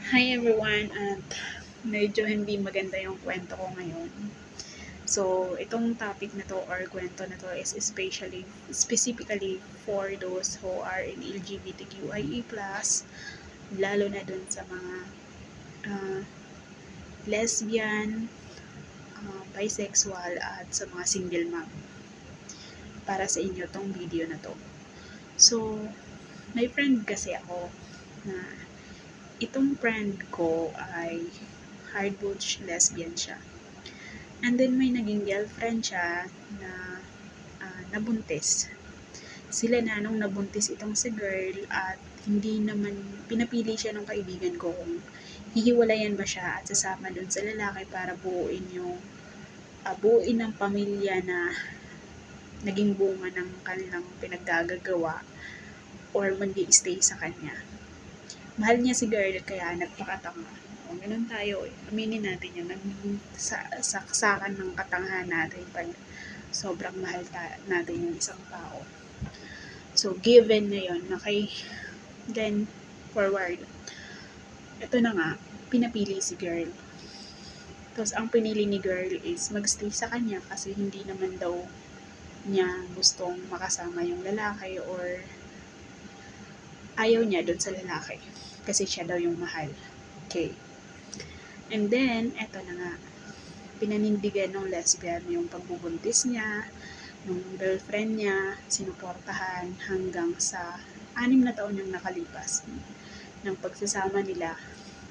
Hi everyone, at medyo hindi maganda yung kwento ko ngayon. So, itong topic na to or kwento na to is specifically for those who are in LGBTQIA+, lalo na dun sa mga uh, lesbian, bisexual, at sa mga single mom. Para sa inyo tong video na to. So, may friend kasi ako na itong friend ko ay hard-butch lesbian siya. And then may naging girlfriend siya na nabuntis. Sila na nung nabuntis itong si girl at hindi naman pinapili siya ng kaibigan ko kung hihiwalayan ba siya at sasama dun sa lalaki para buuin ng pamilya na naging bunga ng kanilang pinaggagawa or mag-i-stay sa kanya. Mahal niya si girl kaya nagpakatanga. O, ganun tayo eh. Aminin natin yun. Saksakan ng katangahan natin pag sobrang mahal natin yung isang tao. So, given na yun, then, forward. Ito na nga, pinapili si girl. Tapos, ang pinili ni girl is magstay sa kanya kasi hindi naman daw niya gustong makasama yung lalaki or ayaw niya doon sa lalaki. Kasi siya daw yung mahal. Okay. And then, eto na nga, pinanindigan ng lesbian yung pagbubuntis niya, nung girlfriend niya, sinuportahan hanggang sa 6 na taon yung nakalipas ng pagsasama nila.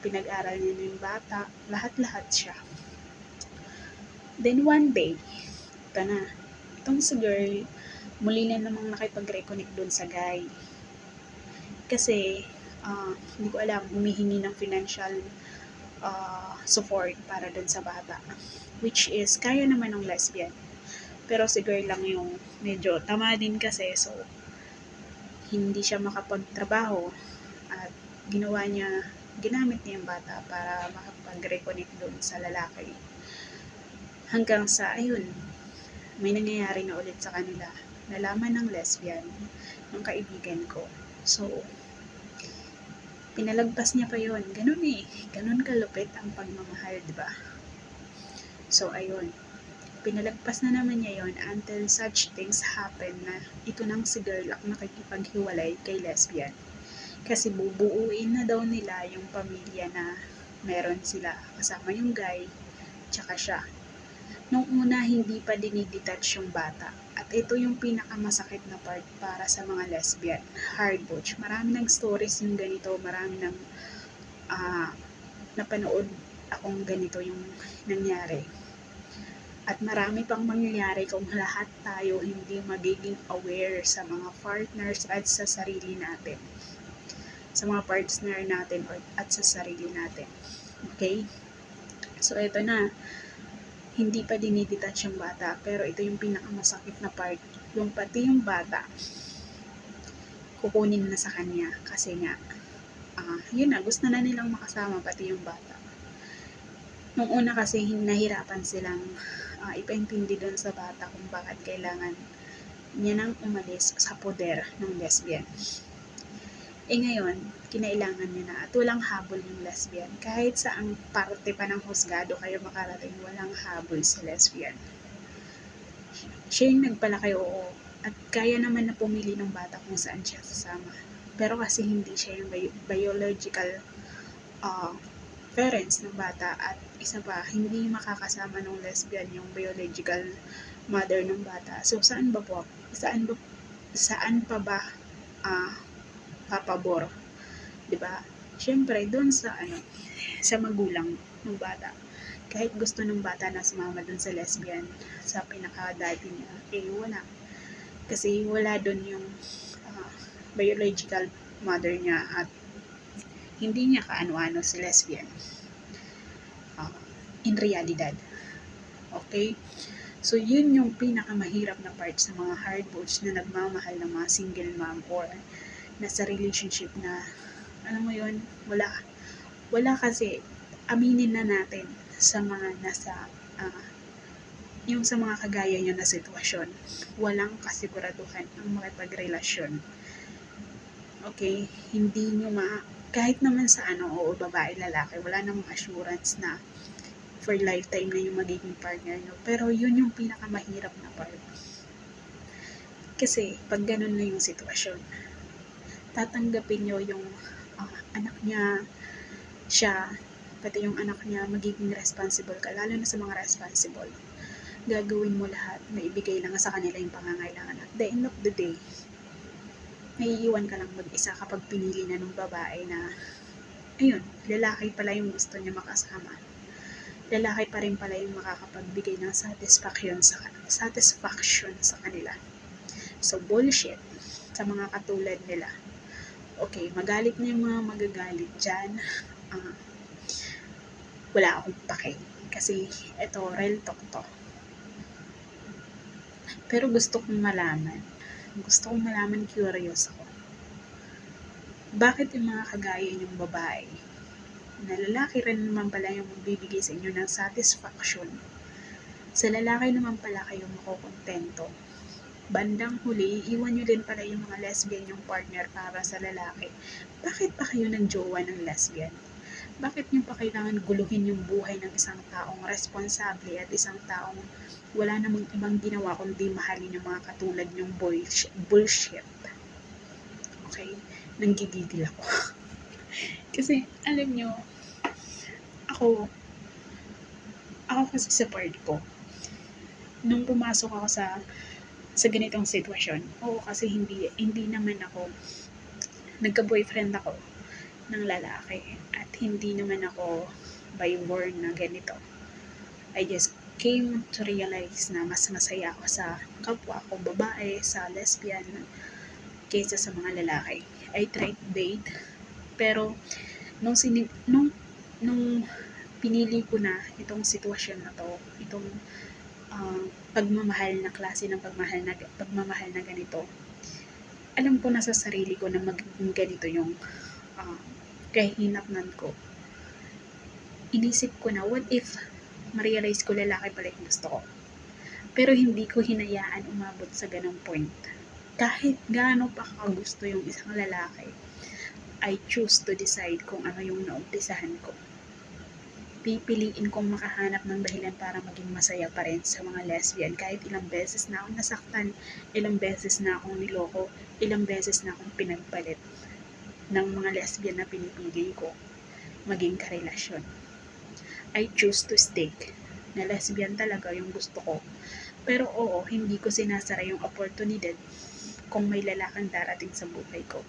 Pinag-aral niya yung bata, lahat-lahat siya. Then one day, ito na, itong si girl, muli na namang nakipag-reconnect dun sa guy. Kasi, hindi ko alam, humihingi ng financial support para dun sa bata. Which is, kaya naman ng lesbian. Pero si girl lang yung medyo tama din kasi, so hindi siya makapagtrabaho at ginamit niya yung bata para makapag-reconnect doon sa lalaki. Hanggang sa, ayun, may nangyayari na ulit sa kanila. Nalaman ng lesbian, ng kaibigan ko. So, pinalagpas niya pa yun. Ganun eh. Ganun kalupit ang pagmamahal, diba? So, ayun. Pinalagpas na naman niya yon until such things happen na ito nang si girl ang nakikipaghiwalay kay lesbian. Kasi bubuuin na daw nila yung pamilya na meron sila kasama yung guy, tsaka siya. Nung una, hindi pa dinidetach yung bata. At ito yung pinakamasakit na part para sa mga lesbian. Hard-butch. Marami ng stories yung ganito. Marami ng napanood akong ganito yung nangyari. At marami pang mangyayari kung lahat tayo hindi magiging aware sa mga partners at sa sarili natin. Sa mga partner natin at sa sarili natin. Okay? So, ito na. Hindi pa dinidetach yung bata, pero ito yung pinakamasakit na part. Yung pati yung bata, kukunin na sa kanya. Kasi nga, yun na, gusto na nilang makasama pati yung bata. Nung una kasi, nahirapan silang ipaintindi doon sa bata kung bakit kailangan niya nang umalis sa poder ng lesbian. Ngayon, kinailangan niya na at walang habol yung lesbian. Kahit sa ang parte pa ng husgado kayo makarating, walang habol sa lesbian. Siya yung nagpalaki, oo. At kaya naman na pumili ng bata kung saan siya sasama. Pero kasi hindi siya yung biological parents ng bata at isa pa, hindi makakasama ng lesbian yung biological mother ng bata. So, saan pa ba papabor? Diba? Siyempre, doon sa magulang ng bata. Kahit gusto ng bata na sumama dun sa lesbian, sa pinaka-daddy niya, wala. Kasi wala dun yung biological mother niya at hindi niya kaano-ano si lesbian. In realidad. Okay? So, yun yung pinakamahirap na part sa mga hard-butch na nagmamahal ng mga single mom or nasa relationship na, alam mo yun, wala kasi, aminin na natin sa mga nasa, yung sa mga kagaya nyo na sitwasyon, walang kasiguraduhan ang makipagrelasyon. Okay? Hindi nyo kahit naman sa oo, babae, lalaki, wala namang assurance na for lifetime na yung magiging partner nyo. Pero yun yung pinakamahirap na part. Kasi pag ganun na yung sitwasyon, tatanggapin nyo yung anak niya, siya, pati yung anak niya, magiging responsible ka, lalo na sa mga responsible. Gagawin mo lahat na ibigay lang sa kanila yung pangangailangan. At the end of the day, naiiwan ka lang mag-isa kapag pinili na ng babae na, ayun, lalaki pala yung gusto niya makasama. Lalaki pa rin pala yung makakapagbigay ng satisfaction sa kanila. So, bullshit sa mga katulad nila. Okay, magalit na yung mga magagalit dyan. Wala akong pake. Kasi, ito, real talk to. Pero gusto kong malaman, curious ako. Bakit yung mga kagaya niyong babae, na lalaki rin naman pala yung magbibigay sa inyo ng satisfaction, sa lalaki naman pala kayo makukontento, bandang huli, iwan nyo din pala yung mga lesbian yung partner para sa lalaki. Bakit pa kayo nagjowa ng lesbian? Bakit nyo pa kailangan guluhin yung buhay ng isang taong responsable at isang taong wala namang ibang ginawa kundi mahalin yung mga katulad nyong bullshit? Okay? Nanggigigil ako. Kasi, alam nyo, ako kasi sa part ko, nung pumasok ako sa ganitong sitwasyon, kasi hindi naman ako, nagka-boyfriend ako ng lalaki, at hindi naman ako by-born na ganito. I just came to realize na mas masaya ako sa kapwa ko babae, sa lesbian, kaysa sa mga lalaki. I tried date, pero nung pinili ko na itong sitwasyon na to, itong pagmamahal na klase ng pagmamahal na ganito, alam ko na sa sarili ko na magiging ganito yung kahinatnan ko. Inisip ko na, what if ma-realize ko lalaki pala yung gusto ko? Pero hindi ko hinayaan umabot sa ganong point. Kahit gaano pa kagusto yung isang lalaki, I choose to decide kung ano yung naumpisahan ko. Pipiliin kong makahanap ng dahilan para maging masaya pa rin sa mga lesbian. Kahit ilang beses na akong nasaktan, ilang beses na akong niloko, ilang beses na akong pinagpalit ng mga lesbian na pinipili ko maging karelasyon. I choose to stick na lesbian talaga yung gusto ko. Pero hindi ko sinasara yung oportunidad kung may lalaking darating sa buhay ko.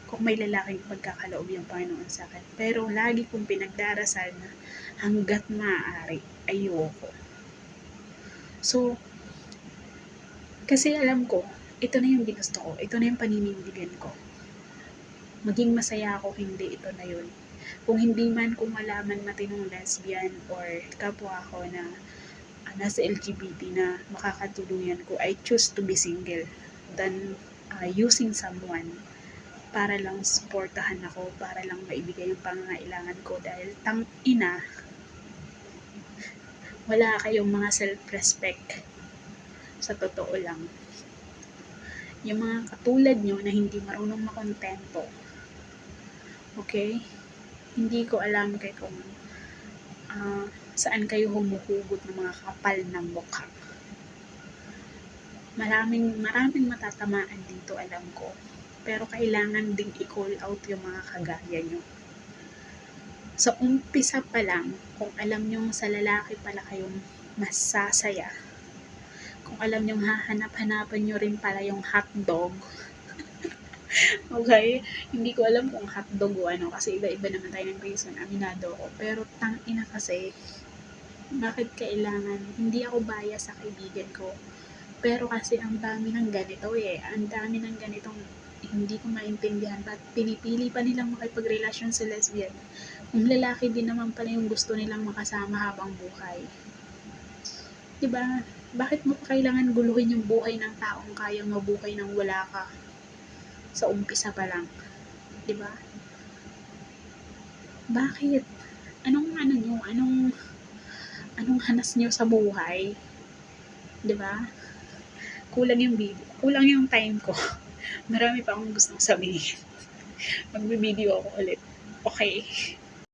Kung may lalaking pagkakaloob yung Panginoon sa akin. Pero lagi kong pinagdarasal na hanggat maaari, ayoko. So, kasi alam ko, ito na yung ginusto ko. Ito na yung paninindigan ko. Maging masaya ako, hindi, ito na yun. Kung hindi man ko malaman matinong lesbian or kapwa ko na nasa LGBT na makakatuluyan ko, I choose to be single than using someone para lang supportahan ako, para lang maibigay yung pangangailangan ko, dahil tang-ina, wala kayong mga self-respect. Sa totoo lang, yung mga katulad nyo na hindi marunong makontento, okay, hindi ko alam kung saan kayo humuhugot ng mga kapal ng mukha. Maraming matatamaan dito, alam ko. Pero kailangan ding i-call out yung mga kagaya nyo. Sa umpisa pa lang, kung alam nyo sa lalaki pala kayong masasaya, kung alam nyo hahanap-hanapan nyo rin pala yung hotdog, okay? Hindi ko alam kung hotdog o ano, kasi iba-iba naman tayo ng reason, aminado ko. Pero tang-ina kasi, bakit kailangan, hindi ako bias sa kaibigan ko, pero kasi ang dami ng ganito ang dami ng ganitong hindi ko maintindihan, ba't pinipili pa nilang makipagrelasyon sa lesbian kung lalaki din naman pala yung gusto nilang makasama habang buhay. Diba? Bakit mo pa kailangan guluhin yung buhay ng taong kayang mabuhay nang wala ka sa umpisa pa lang? Diba? Bakit? Anong hanas nyo sa buhay? Diba? Kulang yung time ko. Marami pa akong gustong sabihin. Magbe-video ako ulit. Okay.